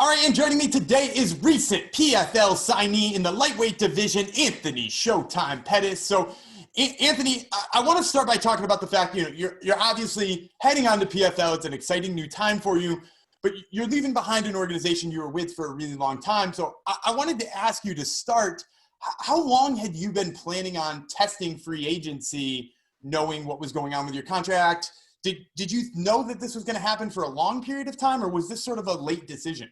All right, and joining me today is recent PFL signee in the lightweight division, Anthony Showtime Pettis. So, Anthony, I want to start by talking about the fact you're obviously heading on to PFL. It's an exciting new time for you, but you're leaving behind an organization you were with for a really long time. So, I wanted to ask you to start. How long had you been planning on testing free agency, knowing what was going on with your contract? Did you know that this was going to happen for a long period of time, or was this sort of a late decision?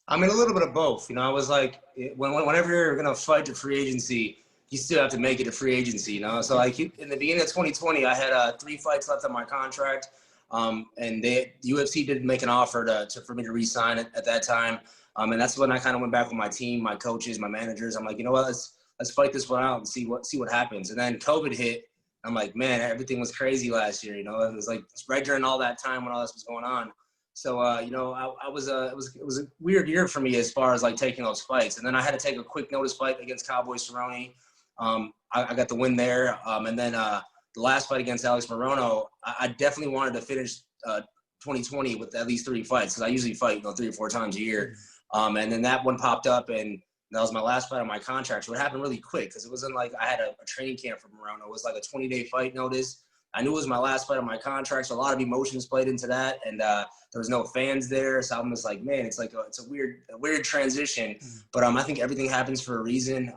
I mean, a little bit of both. I was like, whenever you're going to fight to free agency, you still have to make it a free agency, So, like, in the beginning of 2020, I had 3 fights left on my contract, and the UFC didn't make an offer for me to re-sign it at that time. And that's when I kind of went back with my team, my coaches, my managers. I'm like, you know what, let's fight this one out and see what happens. And then COVID hit. I'm like, man, everything was crazy last year. It was like right during all that time when all this was going on. So, it was a weird year for me as far as like taking those fights. And then I had to take a quick notice fight against Cowboy Cerrone. I got the win there. And then the last fight against Alex Morono, I definitely wanted to finish 2020 with at least 3 fights, because I usually fight 3 or 4 times a year. And then that one popped up, and that was my last fight on my contract. So it happened really quick, because it wasn't like I had a training camp for Morono. It was like a 20-day fight notice. I knew it was my last fight on my contract, so a lot of emotions played into that, and there was no fans there, so I'm just like, man, it's a weird transition, but I think everything happens for a reason.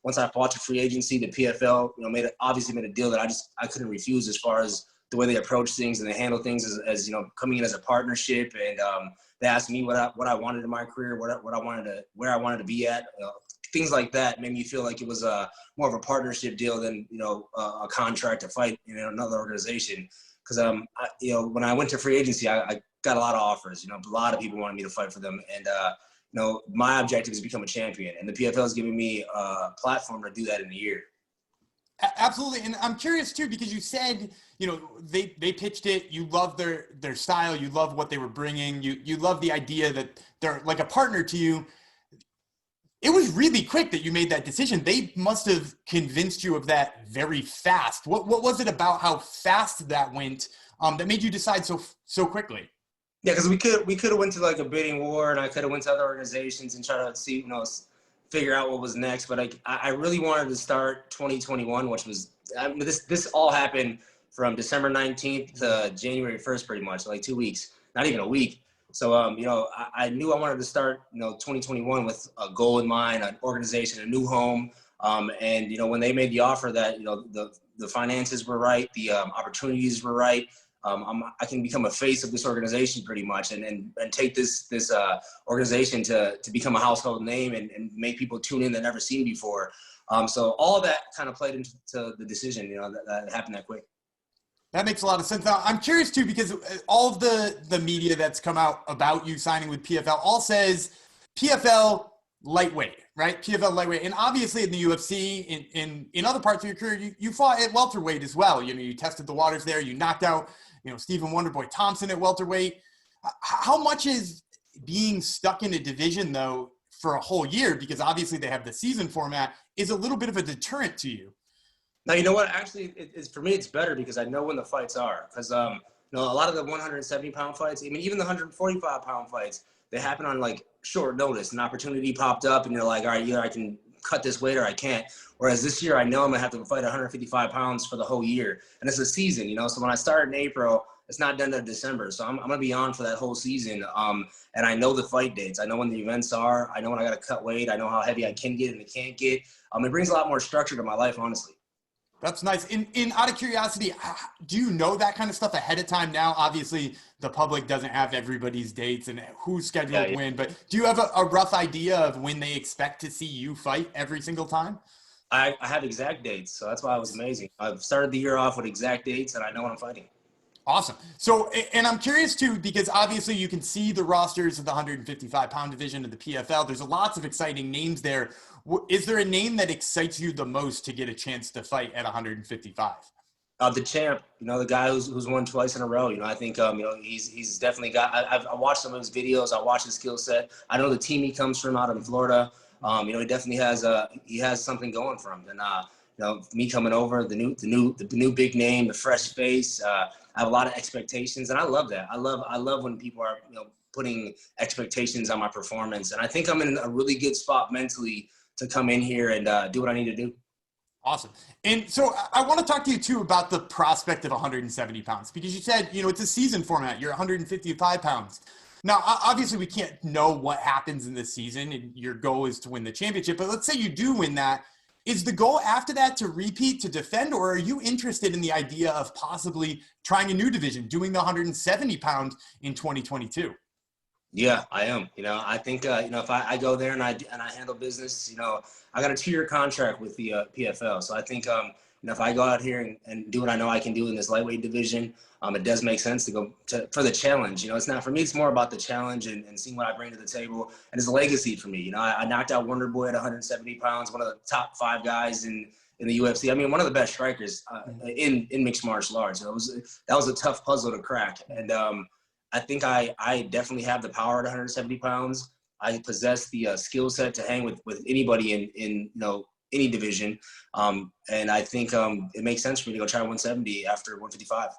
Once I fought to free agency, the PFL, obviously made a deal that I couldn't refuse, as far as the way they approach things and they handle things as coming in as a partnership, and they asked me what I wanted in my career, where I wanted to be at. Things like that made me feel like it was more of a partnership deal than a contract to fight in another organization. Because when I went to free agency, I got a lot of offers. A lot of people wanted me to fight for them, and my objective is to become a champion, and the PFL is giving me a platform to do that in a year. Absolutely, and I'm curious too, because you said they pitched it. You love their style. You love what they were bringing. You love the idea that they're like a partner to you. It was really quick that you made that decision. They must have convinced you of that very fast. What was it about how fast that went that made you decide so quickly? Yeah, because we could have went to like a bidding war, and I could have went to other organizations and try to see figure out what was next. But I really wanted to start 2021, which was this all happened from December 19th to January 1st, pretty much, like 2 weeks, not even a week. So, I knew I wanted to start, 2021 with a goal in mind, an organization, a new home. And, when they made the offer that, the finances were right, the opportunities were right, I can become a face of this organization pretty much, and take this organization to become a household name and make people tune in that never seen before. So all of that kind of played into the decision, that happened that quick. That makes a lot of sense. Now, I'm curious too, because all of the media that's come out about you signing with PFL all says PFL lightweight, right? PFL lightweight. And obviously in the UFC, in other parts of your career, you fought at welterweight as well. You tested the waters there. You knocked out, Stephen Wonderboy Thompson at welterweight. How much is being stuck in a division, though, for a whole year, because obviously they have the season format, is a little bit of a deterrent to you? Now, you know what? Actually, for me, it's better because I know when the fights are. Because, a lot of the 170-pound fights, even the 145-pound fights, they happen on, like, short notice. An opportunity popped up, and you're like, all right, either I can cut this weight or I can't. Whereas this year, I know I'm going to have to fight 155 pounds for the whole year. And it's a season, So when I start in April, it's not done until December. So I'm going to be on for that whole season. And I know the fight dates. I know when the events are. I know when I got to cut weight. I know how heavy I can get and I can't get. It brings a lot more structure to my life, honestly. That's nice. Out of curiosity, do you know that kind of stuff ahead of time now? Obviously, the public doesn't have everybody's dates and who's scheduled when, but do you have a rough idea of when they expect to see you fight every single time? I have exact dates, so that's why it was amazing. I've started the year off with exact dates, and I know when I'm fighting. Awesome. So, and I'm curious too, because obviously you can see the rosters of the 155-pound division of the PFL. There's lots of exciting names there. Is there a name that excites you the most to get a chance to fight at 155? The champ, the guy who's won twice in a row. I think, he's definitely got. I watched some of his videos. I watched his skill set. I know the team he comes from out in Florida. He definitely has something going for him. And me coming over, the new big name, the fresh face. I have a lot of expectations, and I love that. I love when people are putting expectations on my performance. And I think I'm in a really good spot mentally to come in here and do what I need to do. Awesome. And so I want to talk to you too about the prospect of 170 pounds, because you said, it's a season format. You're 155 pounds. Now, obviously we can't know what happens in this season, and your goal is to win the championship, but let's say you do win that. Is the goal after that to repeat, to defend, or are you interested in the idea of possibly trying a new division, doing the 170 pound in 2022? Yeah, I am. I think, if I go there and I handle business, I got a 2-year contract with the PFL. So I think, if I go out here and do what I know I can do in this lightweight division, it does make sense to go for the challenge. It's not for me. It's more about the challenge and seeing what I bring to the table. And it's a legacy for me. I knocked out Wonder Boy at 170 pounds, one of the top 5 guys in the UFC. I mean, one of the best strikers in mixed martial arts. That was a tough puzzle to crack. And I think I definitely have the power at 170 pounds. I possess the skill set to hang with anybody in any division. And I think it makes sense for me to go try 170 after 155.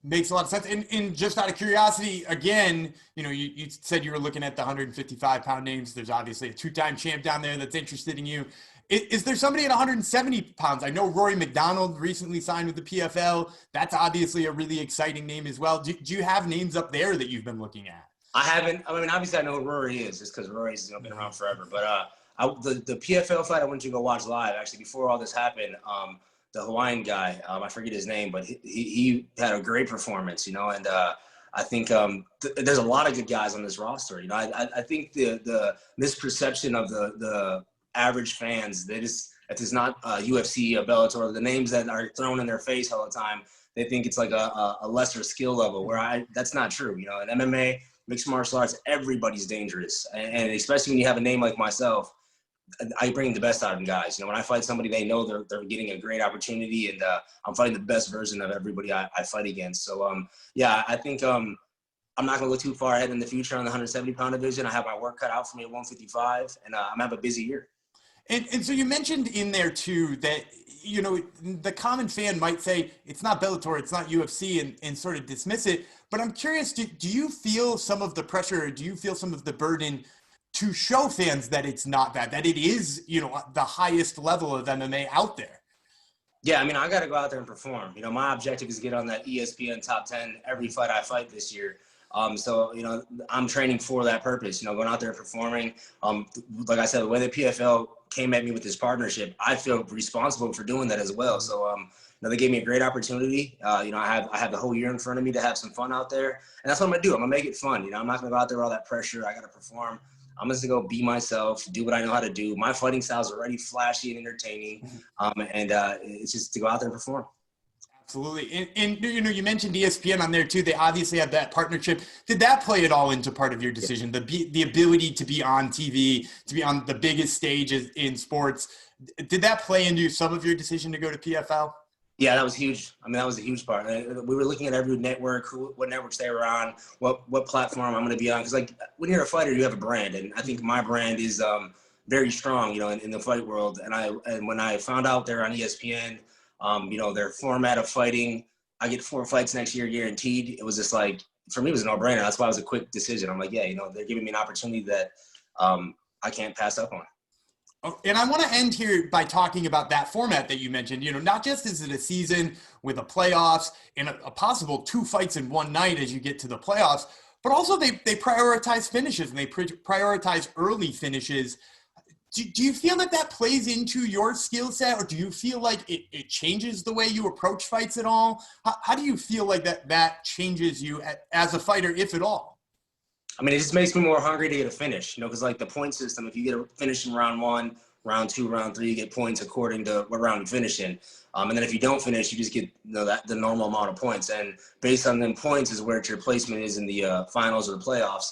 Makes a lot of sense. And just out of curiosity, again, you said you were looking at the 155 pound names. There's obviously a 2-time champ down there that's interested in you. Is there somebody at 170 pounds? I know Rory McDonald recently signed with the PFL. That's obviously a really exciting name as well. Do you have names up there that you've been looking at? I haven't. I mean, obviously I know who Rory is just because Rory's been around forever. But the PFL fight I went to go watch live, actually, before all this happened, the Hawaiian guy, I forget his name, but he had a great performance, and I think there's a lot of good guys on this roster. I think the misperception of the average fans, if it's not UFC, Bellator, the names that are thrown in their face all the time, they think it's like a lesser skill level, where that's not true. In MMA, mixed martial arts, everybody's dangerous. And especially when you have a name like myself, I bring the best out of guys. When I fight somebody, they know they're getting a great opportunity, and I'm fighting the best version of everybody I fight against. So, I think I'm not going to look too far ahead in the future on the 170-pound division. I have my work cut out for me at 155, and I'm going to have a busy year. And so you mentioned in there too that, the common fan might say it's not Bellator, it's not UFC, and sort of dismiss it. But I'm curious, do you feel some of the pressure, or do you feel some of the burden to show fans that it's not that it is, the highest level of MMA out there? Yeah, I mean, I got to go out there and perform. My objective is to get on that ESPN top 10 every fight I fight this year. So, I'm training for that purpose, going out there and performing. Like I said, the way the PFL came at me with this partnership, I feel responsible for doing that as well. So, they gave me a great opportunity. I have the whole year in front of me to have some fun out there. And that's what I'm going to do. I'm going to make it fun. I'm not going to go out there with all that pressure. I got to perform. I'm just going to go be myself, do what I know how to do. My fighting style is already flashy and entertaining. It's just to go out there and perform. Absolutely. And you mentioned ESPN on there too. They obviously have that partnership. Did that play at all into part of your decision? The ability to be on TV, to be on the biggest stages in sports. Did that play into some of your decision to go to PFL? Yeah, that was huge. I mean, that was a huge part. We were looking at every network, what networks they were on, what platform I'm going to be on. Because, when you're a fighter, you have a brand. And I think my brand is very strong, in the fight world. And when I found out they're on ESPN, their format of fighting, I get 4 fights next year guaranteed. It was just for me, it was a no-brainer. That's why it was a quick decision. I'm like, yeah, they're giving me an opportunity that I can't pass up on. And I want to end here by talking about that format that you mentioned. Not just is it a season with a playoffs and a possible 2 fights in one night as you get to the playoffs, but also they prioritize finishes, and they prioritize early finishes. Do you feel that plays into your skill set, or do you feel like it changes the way you approach fights at all? How do you feel like that changes you as a fighter, if at all? I mean, it just makes me more hungry to get a finish, because the point system, if you get a finish in round 1, round 2, round 3, you get points according to what round you finish in. And then if you don't finish, you just get the normal amount of points. And based on them points is where your placement is in the finals or the playoffs.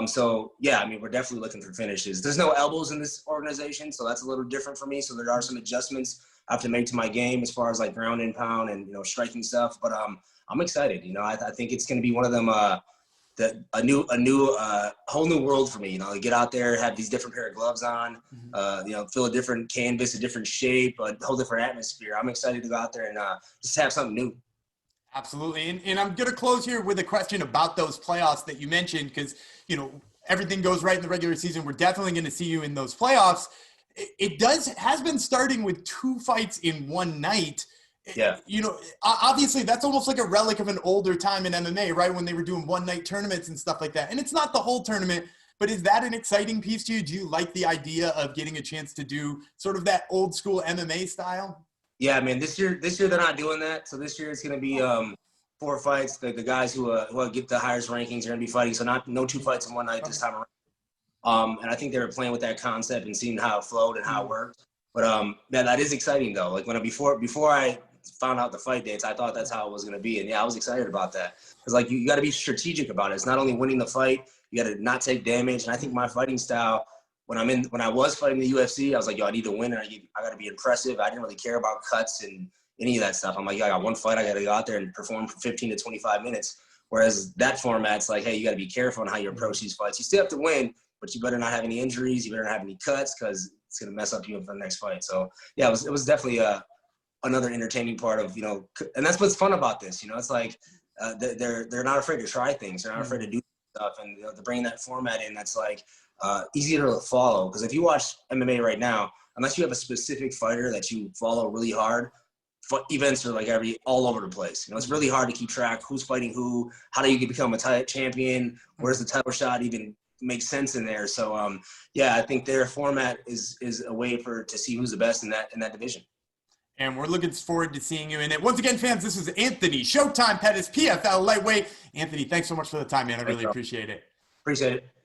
So, yeah, I mean, we're definitely looking for finishes. There's no elbows in this organization, so that's a little different for me. So there are some adjustments I have to make to my game as far as ground and pound and, striking stuff. But I'm excited. I think it's going to be one of them a whole new world for me. Get out there, have these different pair of gloves on, feel a different canvas, a different shape, a whole different atmosphere. I'm excited to go out there and just have something new. Absolutely. And I'm going to close here with a question about those playoffs that you mentioned, because, everything goes right in the regular season. We're definitely going to see you in those playoffs. Has been starting with 2 fights in one night. Yeah. Obviously that's almost like a relic of an older time in MMA, right? When they were doing one night tournaments and stuff like that. And it's not the whole tournament, but is that an exciting piece to you? Do you like the idea of getting a chance to do sort of that old school MMA style? Yeah, man. This year they're not doing that. So this year it's going to be 4 fights. The guys who get the highest rankings are going to be fighting. So no 2 fights in one night this time around. And I think they were playing with that concept and seeing how it flowed and how it worked. But man, that is exciting though. Like before I found out the fight dates, I thought that's how it was going to be. And yeah, I was excited about that because like you got to be strategic about it. It's not only winning the fight, you got to not take damage. And I think my fighting style, when I was fighting the UFC, I was like, yo, I need to win and I got to be impressive. I didn't really care about cuts and any of that stuff. I'm like, yo, I got one fight. I got to go out there and perform for 15 to 25 minutes. Whereas that format's like, hey, you got to be careful on how you approach these fights. You still have to win, but you better not have any injuries. You better not have any cuts because it's going to mess up you for the next fight. So yeah, it was definitely another entertaining part of, and that's what's fun about this. It's like they're not afraid to try things. They're not afraid to do stuff. And to bring that format in, that's like easier to follow. Because if you watch MMA right now, unless you have a specific fighter that you follow really hard, events are like all over the place. It's really hard to keep track who's fighting who, how do you become a champion, where's the title shot even make sense in there. So yeah, I think their format is a way to see who's the best in that division. And we're looking forward to seeing you in it. Once again, fans, this is Anthony Showtime Pettis, PFL lightweight. Anthony, thanks so much for the time, man. I really appreciate it. Appreciate it.